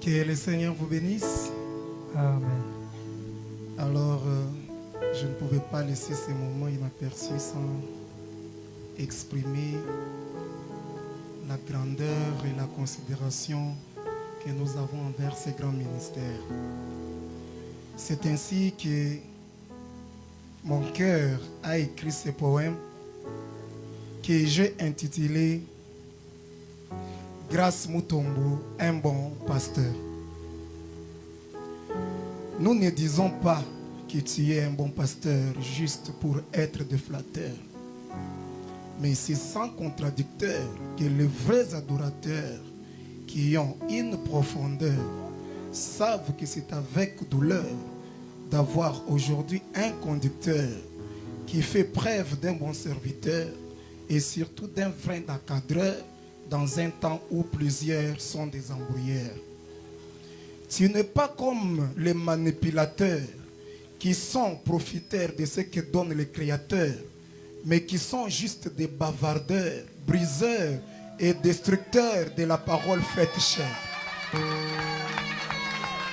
Que le Seigneur vous bénisse. Amen. Alors, je ne pouvais pas laisser ces moments inaperçus sans exprimer la grandeur et la considération que nous avons envers ces grands ministères. C'est ainsi que mon cœur a écrit ce poème que j'ai intitulé Grace Mutombo, un bon pasteur. Nous ne disons pas que tu es un bon pasteur juste pour être des flatteurs. Mais c'est sans contradicteur que les vrais adorateurs qui ont une profondeur savent que c'est avec douleur d'avoir aujourd'hui un conducteur qui fait preuve d'un bon serviteur et surtout d'un vrai encadreur dans un temps où plusieurs sont des embrouilleurs. Tu n'es pas comme les manipulateurs qui sont profiteurs de ce que donne le Créateur, mais qui sont juste des bavardeurs, briseurs et destructeurs de la parole faite chair.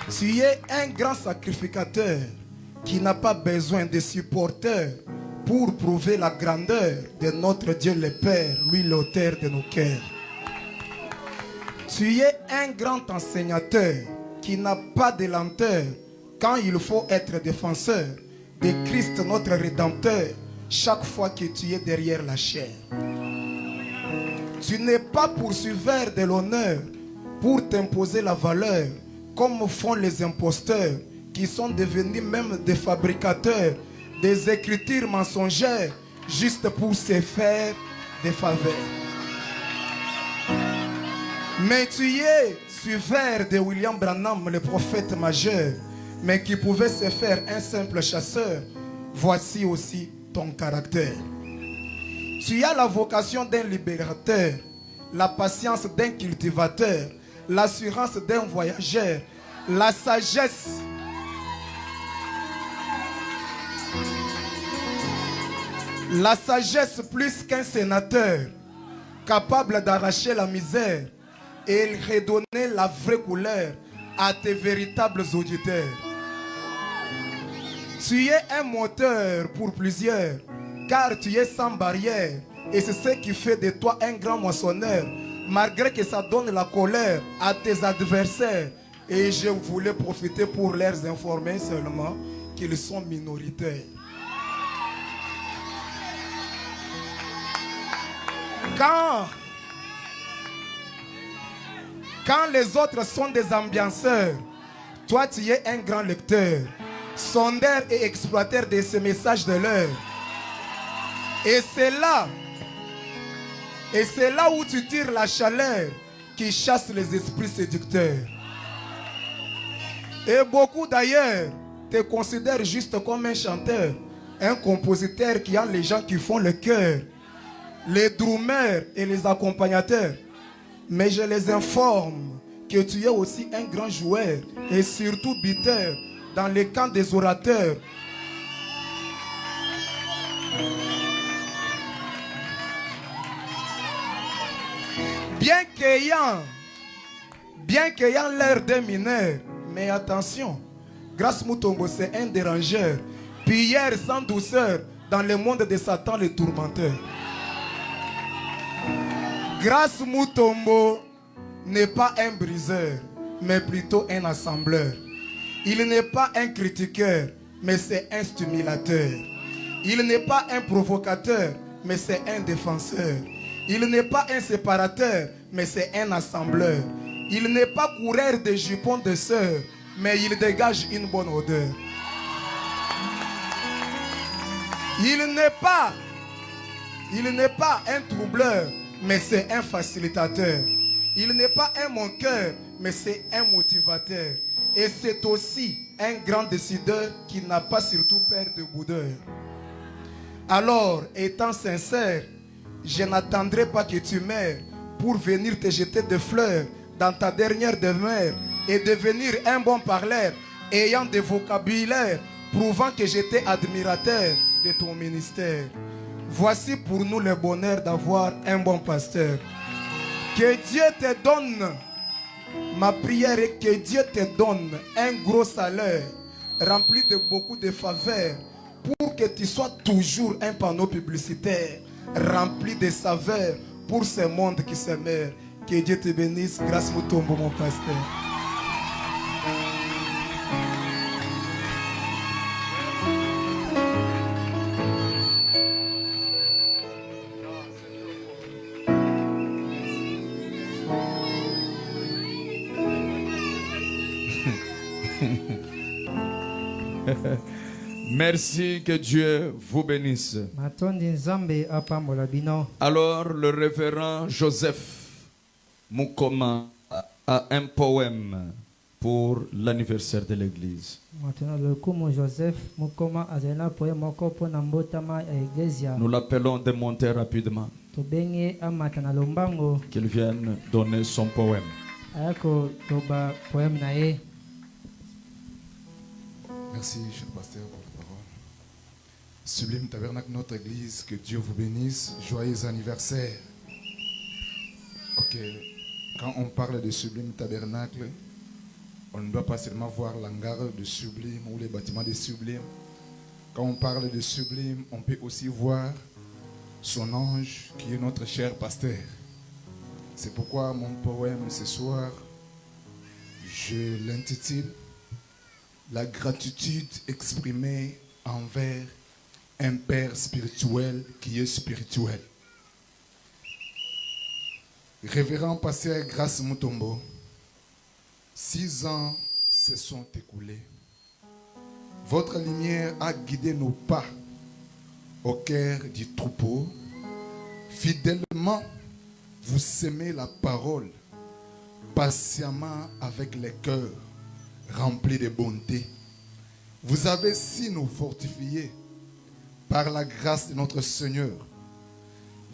Tu es un grand sacrificateur qui n'a pas besoin de supporters pour prouver la grandeur de notre Dieu le Père, lui l'auteur de nos cœurs. Tu es un grand enseignateur qui n'a pas de lenteur quand il faut être défenseur de Christ notre Rédempteur chaque fois que tu es derrière la chair. Tu n'es pas poursuiveur de l'honneur pour t'imposer la valeur comme font les imposteurs qui sont devenus même des fabricateurs des écritures mensongères juste pour se faire des faveurs. Mais tu es suiveur de William Branham, le prophète majeur, mais qui pouvait se faire un simple chasseur. Voici aussi ton caractère. Tu as la vocation d'un libérateur, la patience d'un cultivateur, l'assurance d'un voyageur, la sagesse plus qu'un sénateur, capable d'arracher la misère et redonner la vraie couleur à tes véritables auditeurs. Tu es un moteur pour plusieurs, car tu es sans barrière, et c'est ce qui fait de toi un grand moissonneur, malgré que ça donne la colère à tes adversaires. Et je voulais profiter pour leur informer seulement qu'ils sont minoritaires. Quand les autres sont des ambianceurs, toi tu es un grand lecteur, sondeur et exploiteur de ces messages de l'heure. Et c'est là où tu tires la chaleur qui chasse les esprits séducteurs. Et beaucoup d'ailleurs te considèrent juste comme un chanteur, un compositeur qui a les gens qui font le cœur, les drummers et les accompagnateurs. Mais je les informe que tu es aussi un grand joueur et surtout buteur dans les camps des orateurs. Bien qu'ayant l'air d'un mineur, mais attention, Grace Mutombo c'est un dérangeur, pilleur sans douceur dans le monde de Satan le tourmenteur. Grace Mutombo n'est pas un briseur, mais plutôt un assembleur. Il n'est pas un critiqueur, mais c'est un stimulateur. Il n'est pas un provocateur, mais c'est un défenseur. Il n'est pas un séparateur, mais c'est un assembleur. Il n'est pas coureur de jupons de sœur, mais il dégage une bonne odeur. Il n'est pas un troubleur, mais c'est un facilitateur. Il n'est pas un manqueur, mais c'est un motivateur. Et c'est aussi un grand décideur qui n'a pas surtout peur de boudeur. Alors, étant sincère, je n'attendrai pas que tu meurs pour venir te jeter des fleurs dans ta dernière demeure et devenir un bon parleur, ayant des vocabulaires prouvant que j'étais admirateur de ton ministère. Voici pour nous le bonheur d'avoir un bon pasteur. Que Dieu te donne Ma prière est que Dieu te donne un gros salaire rempli de beaucoup de faveurs pour que tu sois toujours un panneau publicitaire rempli de saveurs pour ce monde qui se meurt. Que Dieu te bénisse. Grâce Mutombo, mon pasteur. Merci, que Dieu vous bénisse. Alors, le révérend Joseph Mukoma a un poème pour l'anniversaire de l'église. Nous l'appelons de monter rapidement. Qu'il vienne donner son poème. Merci, cher pasteur, pour la parole. Sublime Tabernacle, notre église, que Dieu vous bénisse. Joyeux anniversaire. Ok, quand on parle de Sublime Tabernacle, on ne doit pas seulement voir l'hangar de Sublime ou les bâtiments de Sublime. Quand on parle de Sublime, on peut aussi voir son ange qui est notre cher pasteur. C'est pourquoi mon poème ce soir, je l'intitule La gratitude exprimée envers un père spirituel qui est spirituel. Révérend pasteur Grace Mutombo, 6 ans se sont écoulés. Votre lumière a guidé nos pas au cœur du troupeau. Fidèlement, vous semez la parole, patiemment avec les cœurs remplis de bonté. Vous avez si nous fortifiés par la grâce de notre Seigneur.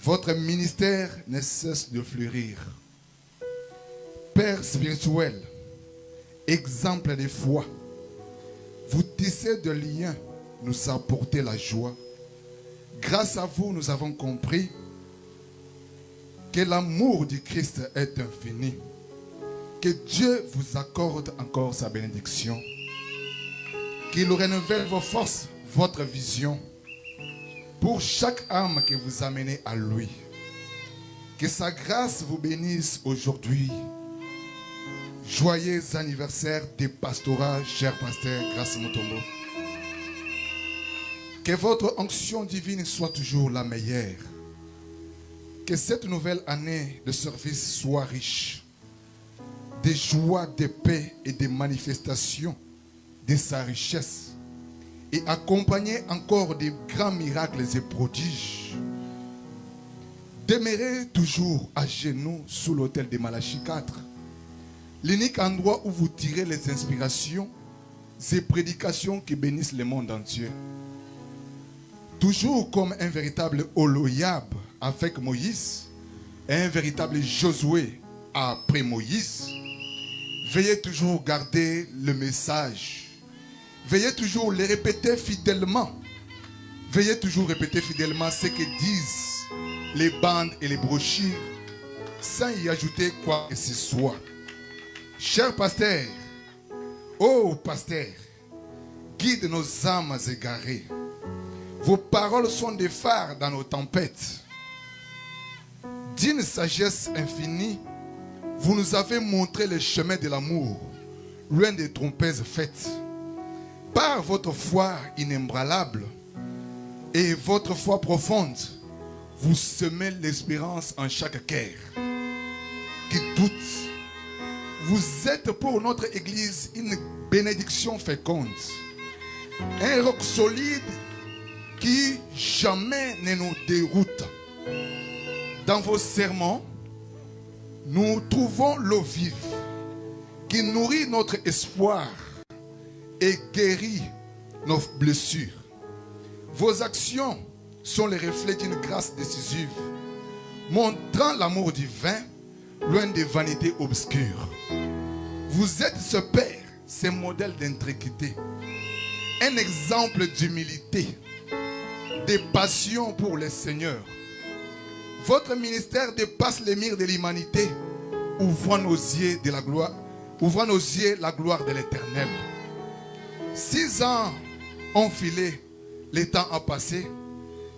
Votre ministère ne cesse de fleurir. Père spirituel, exemple de foi, vous tissez de liens, nous apportez la joie. Grâce à vous, nous avons compris que l'amour du Christ est infini. Que Dieu vous accorde encore sa bénédiction. Qu'il renouvelle vos forces, votre vision, pour chaque âme que vous amenez à lui. Que sa grâce vous bénisse aujourd'hui. Joyeux anniversaire des pastorats, cher pasteur Grace Mutombo. Que votre onction divine soit toujours la meilleure. Que cette nouvelle année de service soit riche de joie, de paix et de manifestations de sa richesse, et accompagné encore de grands miracles et prodiges. Demeurez toujours à genoux sous l'autel de Malachie 4, l'unique endroit où vous tirez les inspirations et prédications qui bénissent le monde entier. Toujours comme un véritable Oloyab avec Moïse, et un véritable Josué après Moïse. Veuillez toujours garder le message. Veuillez toujours le répéter fidèlement. Veuillez toujours répéter fidèlement ce que disent les bandes et les brochures, sans y ajouter quoi que ce soit. Cher pasteur, oh pasteur, guide nos âmes égarées. Vos paroles sont des phares dans nos tempêtes. D'une sagesse infinie, vous nous avez montré le chemin de l'amour, loin des trompeuses faites. Par votre foi inébranlable et votre foi profonde, vous semez l'espérance en chaque cœur qui doute. Vous êtes pour notre Église une bénédiction féconde, un roc solide qui jamais ne nous déroute. Dans vos sermons, nous trouvons l'eau vive qui nourrit notre espoir et guérit nos blessures. Vos actions sont les reflets d'une grâce décisive, montrant l'amour divin loin des vanités obscures. Vous êtes ce Père, ce modèle d'intégrité, un exemple d'humilité, de passion pour le Seigneur. Votre ministère dépasse les murs de l'humanité ouvrant nos yeux de la gloire, ouvrant nos yeux la gloire de l'Éternel. 6 ans ont filé, le temps a passé.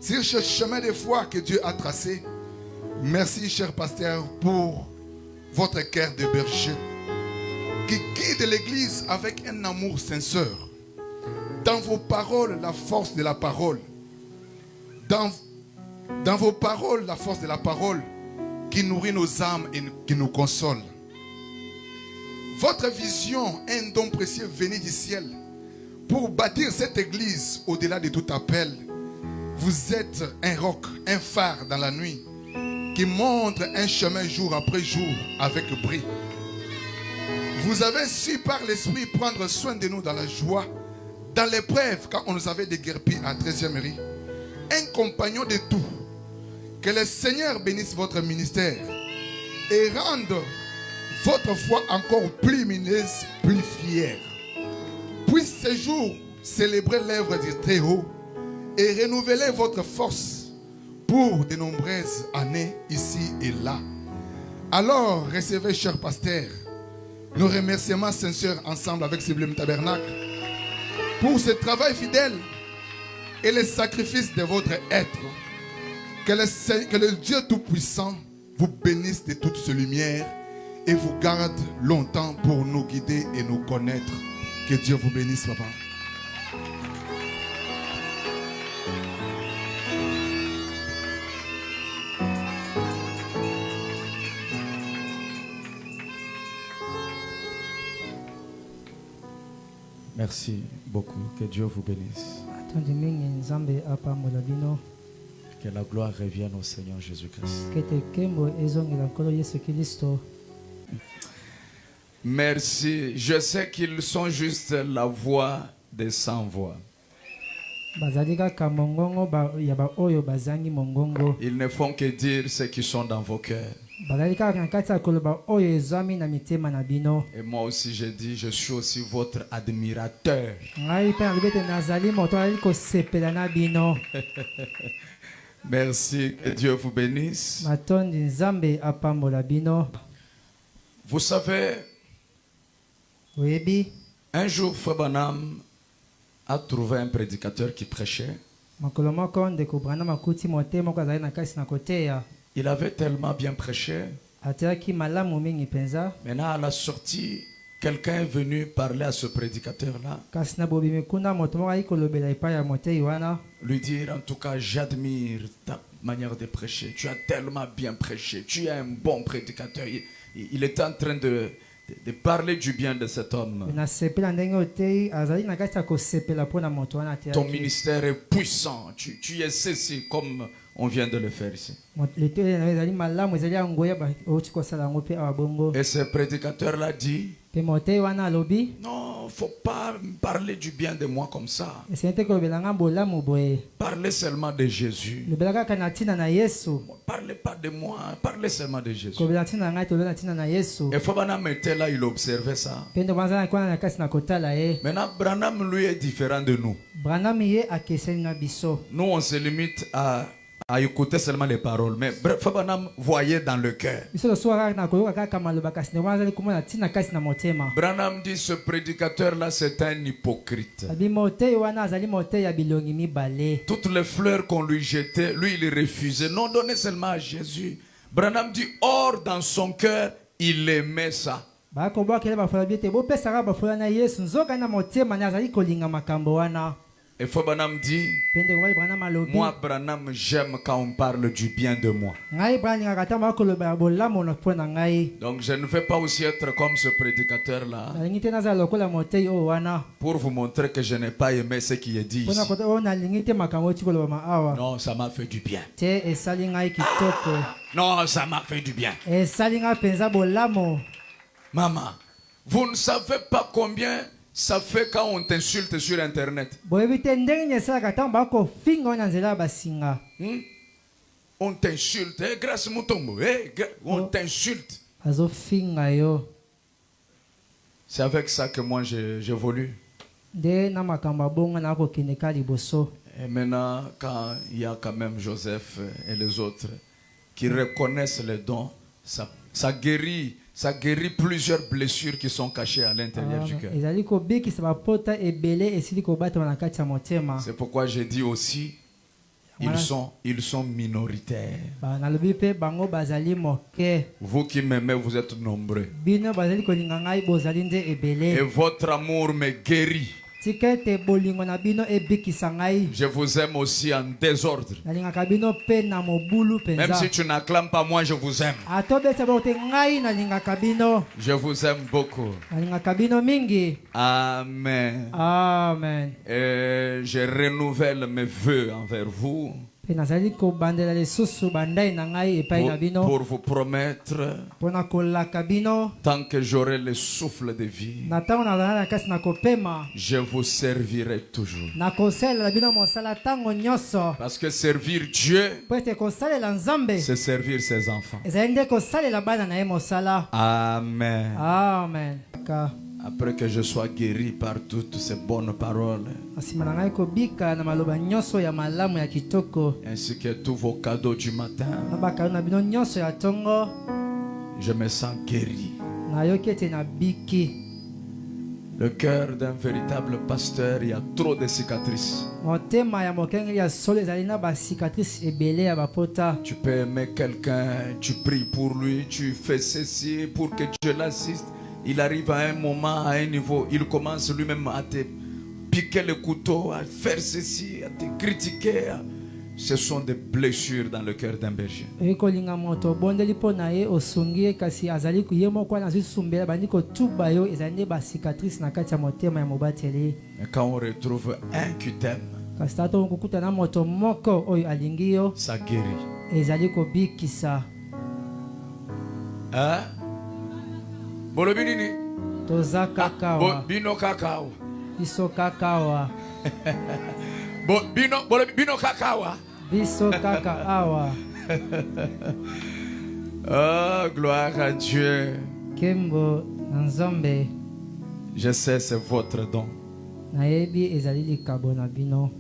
Sur ce chemin de foi que Dieu a tracé, merci, cher pasteur, pour votre cœur de berger qui guide l'Église avec un amour sincère. Dans vos paroles, la force de la parole. Dans vos paroles, la force de la parole qui nourrit nos âmes et qui nous console. Votre vision est un don précieux venu du ciel pour bâtir cette Église au-delà de tout appel. Vous êtes un roc, un phare dans la nuit qui montre un chemin jour après jour avec bris. Vous avez su par l'Esprit prendre soin de nous dans la joie, dans l'épreuve quand on nous avait déguerpis à 13e mairie. Un compagnon de tout. Que le Seigneur bénisse votre ministère et rende votre foi encore plus lumineuse, plus fière. Puisse ce jour célébrer l'œuvre du Très-Haut et renouveler votre force pour de nombreuses années ici et là. Alors, recevez, cher pasteur, nos remerciements sincères ensemble avec Sublime Tabernacle pour ce travail fidèle et le sacrifice de votre être. Que le Dieu Tout-Puissant vous bénisse de toutes ces lumières et vous garde longtemps pour nous guider et nous connaître. Que Dieu vous bénisse, papa. Merci beaucoup. Que Dieu vous bénisse. Que la gloire revienne au Seigneur Jésus-Christ. Merci. Je sais qu'ils sont juste la voix des sans voix. Ils ne font que dire ce qui sont dans vos cœurs. Et moi aussi je dis, je suis aussi votre admirateur. Merci, que Dieu vous bénisse. Vous savez, un jour Fabanam a trouvé un prédicateur qui prêchait. Il avait tellement bien prêché. Maintenant, à la sortie, quelqu'un est venu parler à ce prédicateur-là. Lui dire, en tout cas, j'admire ta manière de prêcher. Tu as tellement bien prêché. Tu es un bon prédicateur. Il est en train de parler du bien de cet homme. Ton ministère est puissant. Tu es ceci comme on vient de le faire ici. Et ce prédicateur-là dit, non, il ne faut pas parler du bien de moi comme ça. Parlez seulement de Jésus. Ne parlez pas de moi, parlez seulement de Jésus. Et Fabanam était là, il observait ça. Maintenant, Branham, lui, est différent de nous. Nous, on se limite à écouter seulement les paroles. Mais Fabanam voyait dans le cœur. Branham dit, ce prédicateur-là, c'est un hypocrite. Toutes les fleurs qu'on lui jetait, lui, il refusait. Non, donnez seulement à Jésus. Branham dit, or, dans son cœur, il aimait ça. Et Fabanam dit, moi Branham, j'aime quand on parle du bien de moi. Donc je ne vais pas aussi être comme ce prédicateur là pour vous montrer que je n'ai pas aimé ce qui est dit ici. Non, ça m'a fait du bien. Non, ça m'a fait du bien. Maman, vous ne savez pas combien ça fait quand on t'insulte sur Internet. On t'insulte. Grâce Moutombo. On t'insulte. C'est avec ça que moi j'évolue. Et maintenant, quand il y a quand même Joseph et les autres qui reconnaissent les dons, ça guérit Ça guérit plusieurs blessures qui sont cachées à l'intérieur du cœur. C'est pourquoi j'ai dit aussi, ils sont minoritaires. Vous qui m'aimez, vous êtes nombreux. Et votre amour me guérit. Je vous aime aussi en désordre. Même si tu n'acclames pas, moi je vous aime. Je vous aime beaucoup. Amen. Amen. Et je renouvelle mes vœux envers vous. Pour vous promettre, tant que j'aurai le souffle de vie, je vous servirai toujours. Parce que servir Dieu, c'est servir ses enfants. Amen. Amen. Après que je sois guéri par toutes ces bonnes paroles, ainsi que tous vos cadeaux du matin, je me sens guéri. Le cœur d'un véritable pasteur, il y a trop de cicatrices. Tu peux aimer quelqu'un, tu pries pour lui, tu fais ceci pour que Dieu l'assiste. Il arrive à un moment, à un niveau, il commence lui-même à te piquer le couteau, à faire ceci, à te critiquer. Ce sont des blessures dans le cœur d'un berger. Mais quand on retrouve un qui t'aime, ça guérit. Hein? Bolobinini. Toza kakawa. Bino kakawa. Biso kakawa. Bino kakawa. Biso kakawa. Oh, gloire à Dieu. Kembo Nzambe. Je sais, c'est votre don. Naebi ezali likabo na bino.